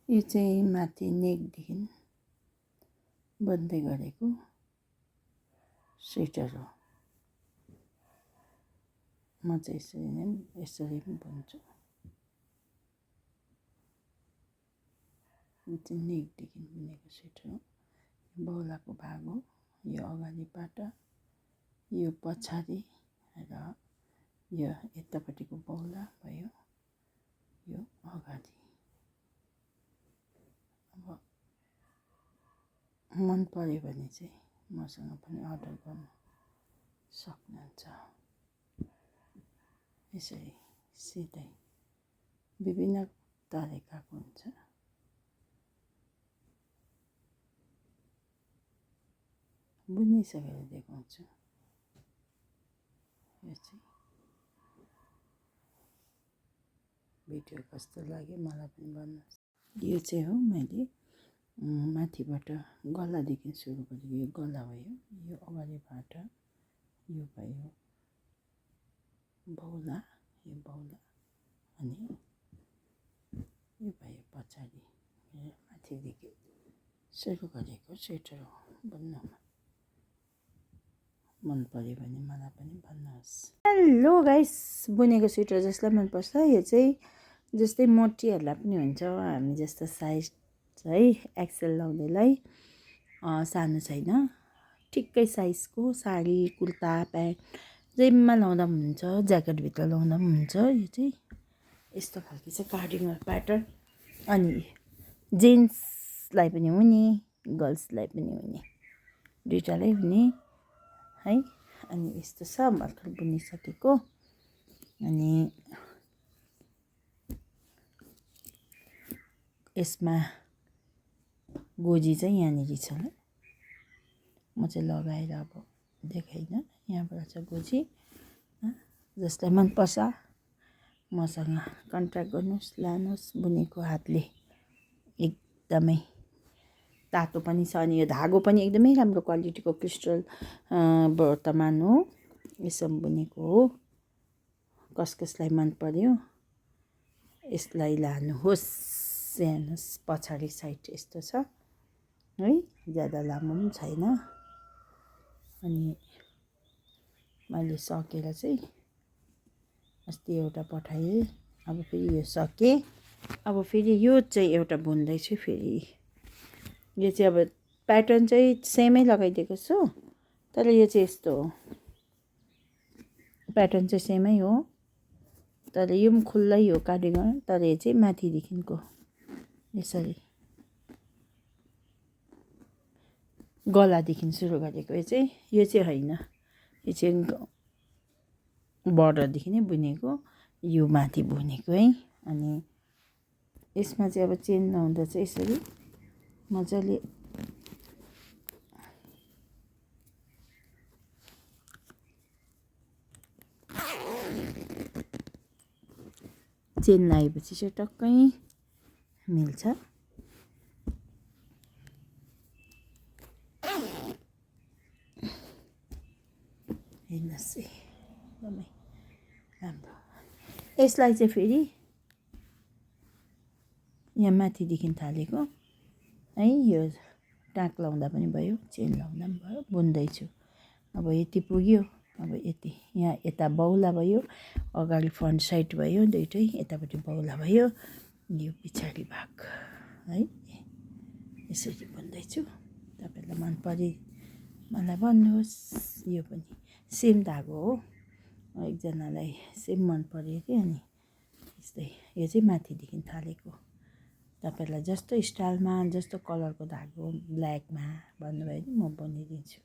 यो चाहिँ माथि नेकदेखि बन्दै गरेको स्वेटर हो। म चाहिँ यसरी पनि बुन्छु। यो चाहिँ नेकदेखि बुनेको स्वेटर हो। बौलाको भाग हो। यो अगाडिबाट, यो पछाडि र यो यतापट्टिको बौला भयो, यो अगाडि। अब मन पर्यो भने चाहिँ मसँग पनि अर्डर गर्न सक्नुहुन्छ। यसरी सिधै विभिन्न तरिकाको हुन्छ। बुनिसकेर देखाउँछु। यो चाहिँ भिडियो कस्तो लाग्यो मलाई पनि भन्नुहोस्। यो चाहिँ हो मैले माथिबाट गलादेखि सुरु गरेको। यो गला भयो, यो अगाडिबाट यो भयो बौला, यो बौला अनि यो भयो पछाडि। माथिदेखि सुरु गरेको स्वेटर हो। बुन्नमा मन पर्यो भने मलाई पनि भन्नुहोस्। हेलो गाइस, बुनेको स्वेटर जसलाई मनपर्छ यो चाहिँ जस्तै मोटीहरूलाई पनि हुन्छ। हामी जस्तो साइज है एक्सेल लाउनेलाई सानो छैन, ठिक्कै साइजको साडी, कुर्ता, प्यान्ट जेमा लाउँदा पनि हुन्छ, ज्याकेटभित्र लाउँदा पनि हुन्छ। यो चाहिँ यस्तो खालको चाहिँ कार्डिगन प्याटर्न। अनि जेन्ट्सलाई पनि हुने, गर्ल्सलाई पनि हुने, दुइटालाई हुने है। अनि यस्तो छ भर्खर बुनिसकेको। अनि यसमा गोजी चाहिँ यहाँनिर छ। म चाहिँ लगाएर अब देखाइनँ। यहाँबाट छ गोजी। जसलाई मनपर्छ मसँग कन्ट्याक्ट गर्नुहोस्, लानुहोस्। बुनेको हातले एकदमै तातो पनि छ। अनि यो धागो पनि एकदमै राम्रो क्वालिटीको क्रिस्टल वर्तमान हो। यसो बुनेको हो। कसलाई मन पर्यो यसलाई लानुहोस्। हेर्नुहोस् पछाडि साइड यस्तो छ है, ज्यादा लामो पनि छैन। अनि मैले सकेर चाहिँ अस्ति एउटा पठाएँ। अब फेरि यो सकेँ। अब फेरि यो चाहिँ एउटा बुन्दैछु फेरि। यो चाहिँ अब प्याटर्न चाहिँ सेमै लगाइदिएको छु, तर यो चाहिँ यस्तो हो। प्याटर्न चाहिँ सेमै हो, तर यो पनि खुल्लै हो कार्डिगन। तर यो चाहिँ माथिदेखिको यसरी गलादेखि सुरु गरेको। यो चाहिँ होइन, यो चाहिँ बर्डरदेखि नै बुनेको, यो माथि बुनेको है। अनि यसमा चाहिँ अब चेन लाउँदा चाहिँ यसरी मजाले चेन लगाएपछि चाहिँ टक्कै मिल्छ। हेर्नुहोस् एकदमै राम्रो। यसलाई चाहिँ फेरि यहाँ माथिदेखि थालेको है, यो टाँक लाउँदा पनि भयो, चेन लाउँदा पनि भयो। बुन्दैछु। अब यति पुग्यो। अब यति यहाँ यता बौला भयो, अगाडि फ्रन्ट साइड भयो दुइटै, यतापट्टि बौला भयो, यो पछाडि भाग है। यसरी बुन्दैछु। तपाईँहरूलाई मन परे मलाई भन्नुहोस्। यो पनि सेम धागो हो। एकजनालाई सेम मन पर्यो कि, अनि यस्तै। यो चाहिँ माथिदेखि थालेको। तपाईँहरूलाई जस्तो स्टाइलमा, जस्तो कलरको धागो, ब्ल्याकमा भन्नुभयो भने म बुनिदिन्छु।